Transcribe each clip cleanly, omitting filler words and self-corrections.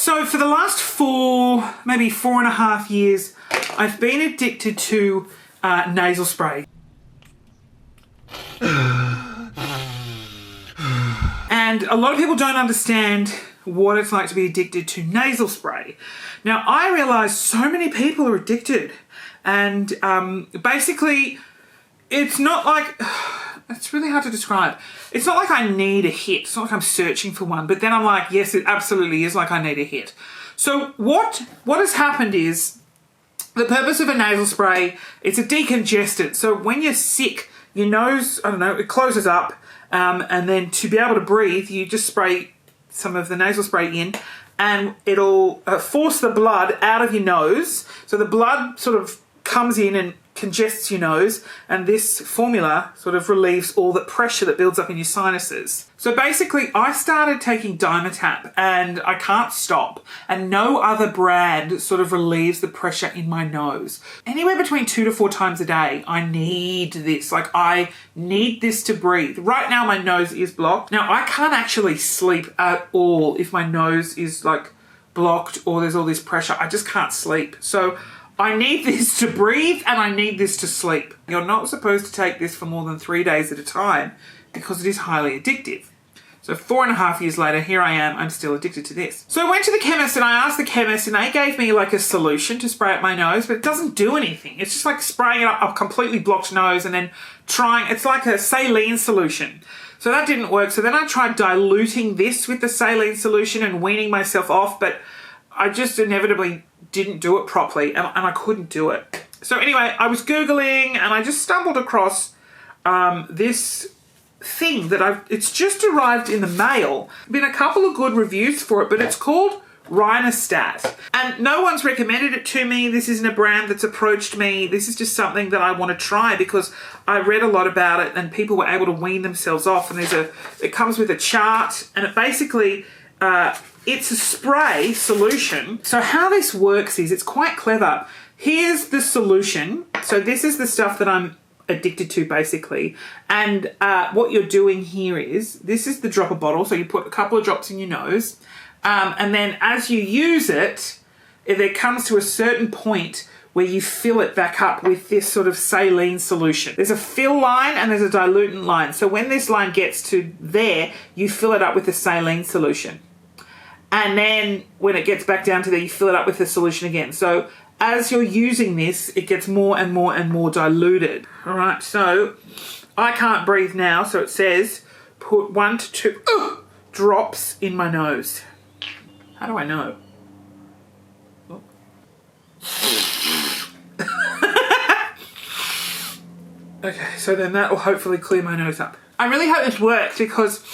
So for the last maybe 4.5 years, I've been addicted to nasal spray. And a lot of people don't understand what it's like to be addicted to nasal spray. Now, I realize so many people are addicted, and basically it's not like, it's really hard to describe. It's not like I need a hit. It's not like I'm searching for one, but then I'm like, yes, it absolutely is like I need a hit. So what has happened is, the purpose of a nasal spray, it's a decongestant. So when you're sick, your nose, I don't know, it closes up, and then to be able to breathe, you just spray some of the nasal spray in, and it'll force the blood out of your nose. So the blood sort of comes in and congests your nose, and this formula sort of relieves all that pressure that builds up in your sinuses. So basically, I started taking Dimetapp, and I can't stop, and no other brand sort of relieves the pressure in my nose. Anywhere between 2 to 4 times a day, I need this. Like, I need this to breathe. Right now, my nose is blocked. Now, I can't actually sleep at all if my nose is like blocked or there's all this pressure. I just can't sleep. So I need this to breathe, and I need this to sleep. You're not supposed to take this for more than 3 days at a time because it is highly addictive. So 4.5 years later, here I am, I'm still addicted to this. So I went to the chemist and I asked the chemist, and they gave me like a solution to spray up my nose, but it doesn't do anything. It's just like spraying it up a completely blocked nose and then it's like a saline solution. So that didn't work. So then I tried diluting this with the saline solution and weaning myself off, but I just inevitably didn't do it properly, and I couldn't do it. So anyway, I was Googling, and I just stumbled across this thing that it's just arrived in the mail. Been a couple of good reviews for it, but it's called Rinostat, and no one's recommended it to me. This isn't a brand that's approached me. This is just something that I want to try because I read a lot about it, and people were able to wean themselves off. And it comes with a chart, and it basically it's a spray solution. So how this works is, it's quite clever. Here's the solution. So this is the stuff that I'm addicted to, basically. And what you're doing here is, this is the dropper bottle. So you put a couple of drops in your nose. And then as you use it, there comes to a certain point where you fill it back up with this sort of saline solution. There's a fill line and there's a dilutant line. So when this line gets to there, you fill it up with the saline solution. And then when it gets back down to there, you fill it up with the solution again. So as you're using this, it gets more and more and more diluted. All right, so I can't breathe now. So it says put 1 to 2 drops in my nose. How do I know? Oh. Okay, so then that will hopefully clear my nose up. I really hope this works because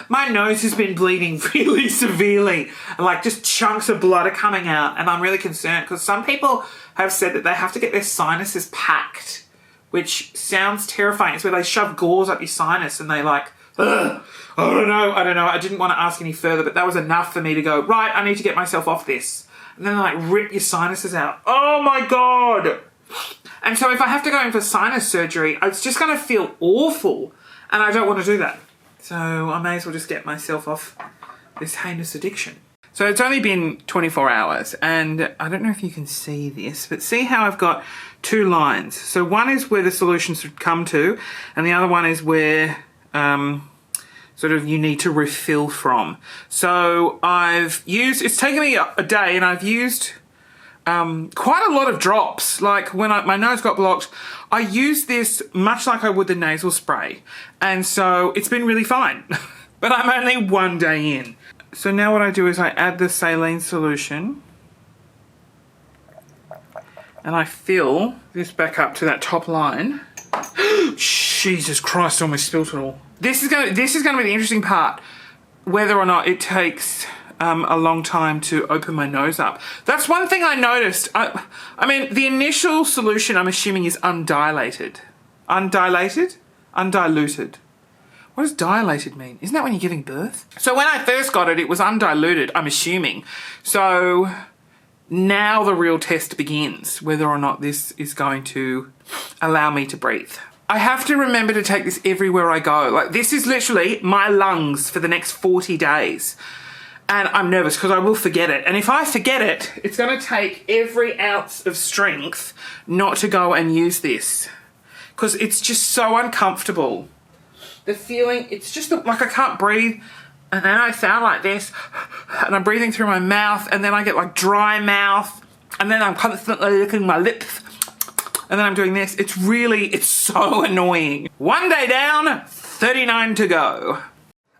my nose has been bleeding really severely. Like, just chunks of blood are coming out, and I'm really concerned because some people have said that they have to get their sinuses packed, which sounds terrifying. It's where they shove gauze up your sinus and they like, ugh. I don't know. I didn't want to ask any further, but that was enough for me to go, right, I need to get myself off this. And then like rip your sinuses out. Oh my God. And so if I have to go in for sinus surgery, it's just going to feel awful. And I don't want to do that. So I may as well just get myself off this heinous addiction. So it's only been 24 hours, and I don't know if you can see this, but see how I've got 2 lines. So one is where the solution should come to, and the other one is where sort of you need to refill from. So it's taken me a day, and I've used quite a lot of drops. Like when my nose got blocked, I used this much like I would the nasal spray. And so it's been really fine, but I'm only 1 day in. So now what I do is I add the saline solution, and I fill this back up to that top line. Jesus Christ, I almost spilled it all. This is going to be the interesting part, whether or not it takes a long time to open my nose up. That's one thing I noticed. I mean, the initial solution, I'm assuming, is undilated. Undilated? Undiluted. What does dilated mean? Isn't that when you're giving birth? So when I first got it, it was undiluted, I'm assuming. So now the real test begins, whether or not this is going to allow me to breathe. I have to remember to take this everywhere I go. Like, this is literally my lungs for the next 40 days. and I'm nervous because I will forget it. And if I forget it, it's going to take every ounce of strength not to go and use this, because it's just so uncomfortable. The feeling, it's just like I can't breathe, and then I sound like this, and I'm breathing through my mouth, and then I get like dry mouth, and then I'm constantly licking my lips, and then I'm doing this. It's so annoying. 1 day down, 39 to go.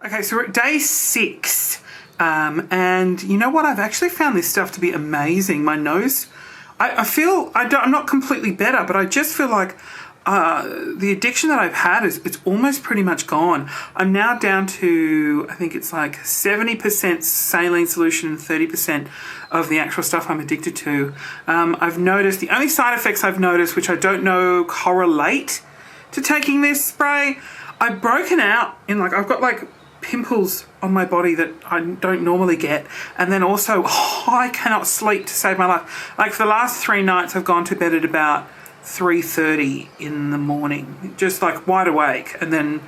Okay, so we're at day 6. And you know what? I've actually found this stuff to be amazing. My nose, I'm not completely better, but I just feel like the addiction that I've had it's almost pretty much gone. I'm now down to, I think it's like 70% saline solution and 30% of the actual stuff I'm addicted to. I've noticed, the only side effects I've noticed, which I don't know correlate to taking this spray, I've broken out in I've got like pimples on my body that I don't normally get, and then also I cannot sleep to save my life. Like for the last 3 nights I've gone to bed at about 3:30 in the morning, just like wide awake, and then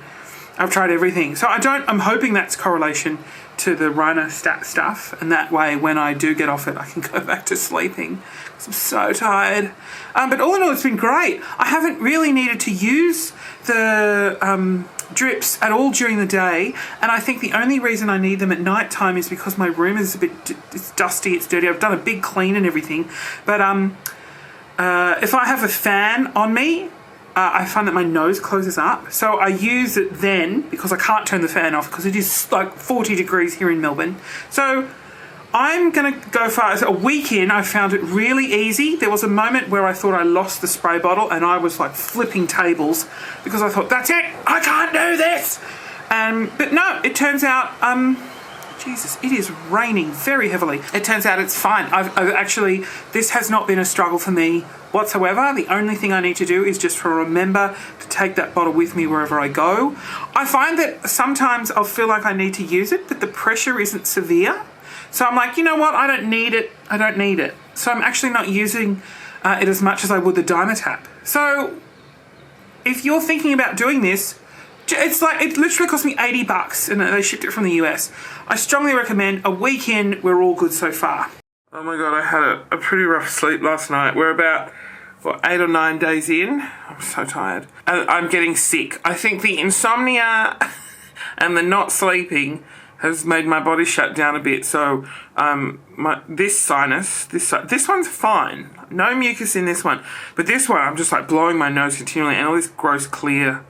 I've tried everything. So I'm hoping that's correlation to the Rinostat stuff, and that way when I do get off it I can go back to sleeping because I'm so tired. But all in all, it's been great. I haven't really needed to use the drips at all during the day, and I think the only reason I need them at night time is because my room is it's dusty, it's dirty. I've done a big clean and everything, but if I have a fan on me, I find that my nose closes up, so I use it then because I can't turn the fan off because it is like 40 degrees here in Melbourne. So I'm going to go far as a week in. I found it really easy. There was a moment where I thought I lost the spray bottle, and I was like flipping tables because I thought, that's it, I can't do this. But no, it turns out, Jesus, it is raining very heavily. It turns out it's fine. I've actually, this has not been a struggle for me whatsoever. The only thing I need to do is just to remember to take that bottle with me wherever I go. I find that sometimes I'll feel like I need to use it, but the pressure isn't severe. So I'm like, you know what? I don't need it. So I'm actually not using it as much as I would the Dimetap. So if you're thinking about doing this, it's like, it literally cost me $80 and they shipped it from the US. I strongly recommend. A week in, we're all good so far. Oh my God, I had a pretty rough sleep last night. We're about, 8 or 9 days in. I'm so tired. And I'm getting sick. I think the insomnia and the not sleeping has made my body shut down a bit. So this one's fine. No mucus in this one. But this one, I'm just like blowing my nose continually, and all this gross clear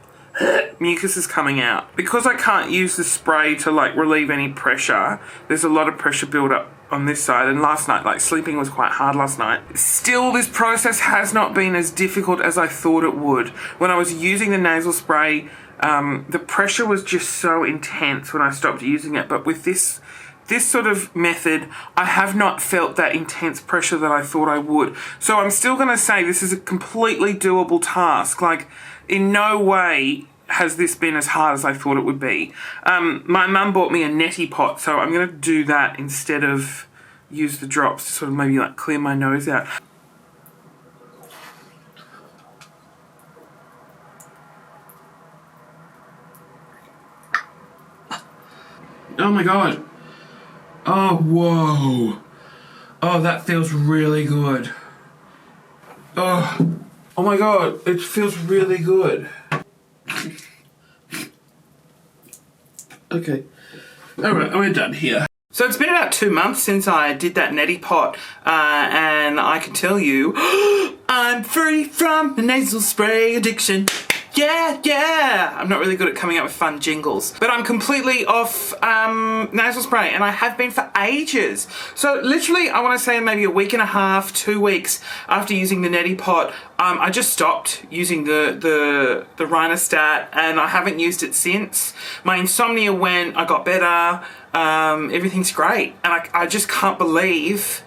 mucus is coming out. Because I can't use the spray to like relieve any pressure, there's a lot of pressure build up on this side, and last night, like sleeping was quite hard last night. Still, this process has not been as difficult as I thought it would. When I was using the nasal spray, the pressure was just so intense when I stopped using it. But with this sort of method, I have not felt that intense pressure that I thought I would. So I'm still going to say this is a completely doable task. Like, in no way has this been as hard as I thought it would be. My mum bought me a neti pot, so I'm going to do that instead of use the drops to sort of maybe like clear my nose out. Oh my God. Oh, whoa. Oh, that feels really good. Oh my God, it feels really good. Okay. All right, we're done here. So it's been about 2 months since I did that neti pot, and I can tell you, I'm free from the nasal spray addiction. Yeah. I'm not really good at coming up with fun jingles, but I'm completely off nasal spray, and I have been for ages. So literally, I want to say maybe a week and a half, 2 weeks after using the neti pot, I just stopped using the Rinostat, and I haven't used it since. My insomnia went, I got better, everything's great, and I just can't believe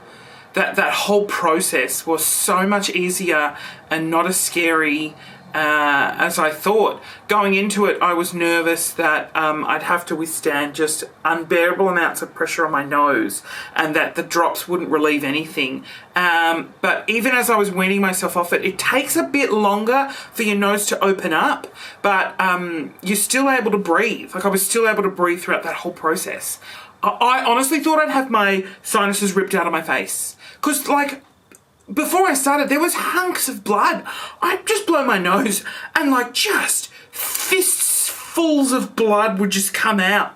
that whole process was so much easier and not as scary as I thought. Going into it, I was nervous that I'd have to withstand just unbearable amounts of pressure on my nose, and that the drops wouldn't relieve anything. But even as I was weaning myself off it, it takes a bit longer for your nose to open up, but you're still able to breathe. Like, I was still able to breathe throughout that whole process. I honestly thought I'd have my sinuses ripped out of my face. Because, like, before I started, there was hunks of blood. I'd just blow my nose and, like, just fistfuls of blood would just come out.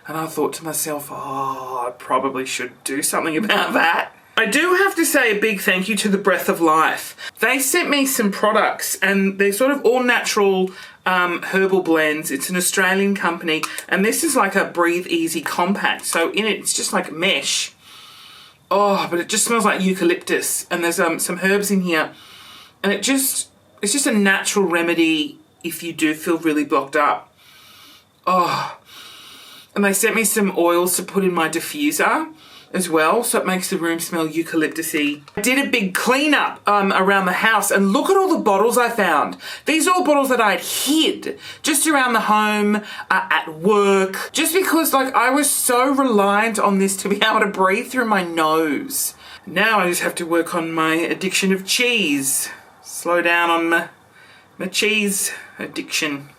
And I thought to myself, oh, I probably should do something about that. I do have to say a big thank you to the Breath of Life. They sent me some products and they're sort of all natural herbal blends. It's an Australian company and this is like a Breathe Easy compact. So in it, it's just like mesh. Oh, but it just smells like eucalyptus and there's some herbs in here. And it's just a natural remedy if you do feel really blocked up. Oh, and they sent me some oils to put in my diffuser as well, so it makes the room smell eucalyptusy. I did a big cleanup around the house and look at all the bottles I found. These are all bottles that I'd hid just around the home, at work, just because like I was so reliant on this to be able to breathe through my nose. Now I just have to work on my addiction of cheese. Slow down on my cheese addiction.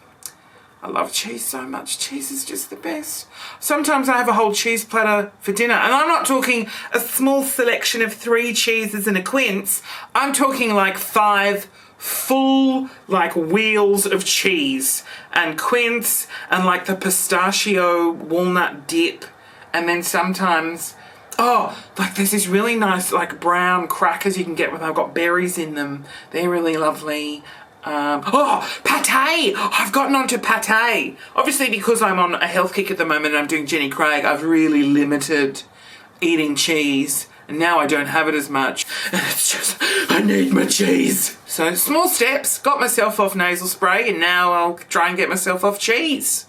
I love cheese so much. Cheese is just the best. Sometimes I have a whole cheese platter for dinner. And I'm not talking a small selection of 3 cheeses and a quince. I'm talking like 5 full like wheels of cheese and quince and like the pistachio walnut dip. And then sometimes, oh, like there's these really nice like brown crackers you can get when they've got berries in them. They're really lovely. Pate! I've gotten onto pate. Obviously because I'm on a health kick at the moment and I'm doing Jenny Craig, I've really limited eating cheese and now I don't have it as much. And it's just, I need my cheese. So small steps, got myself off nasal spray and now I'll try and get myself off cheese.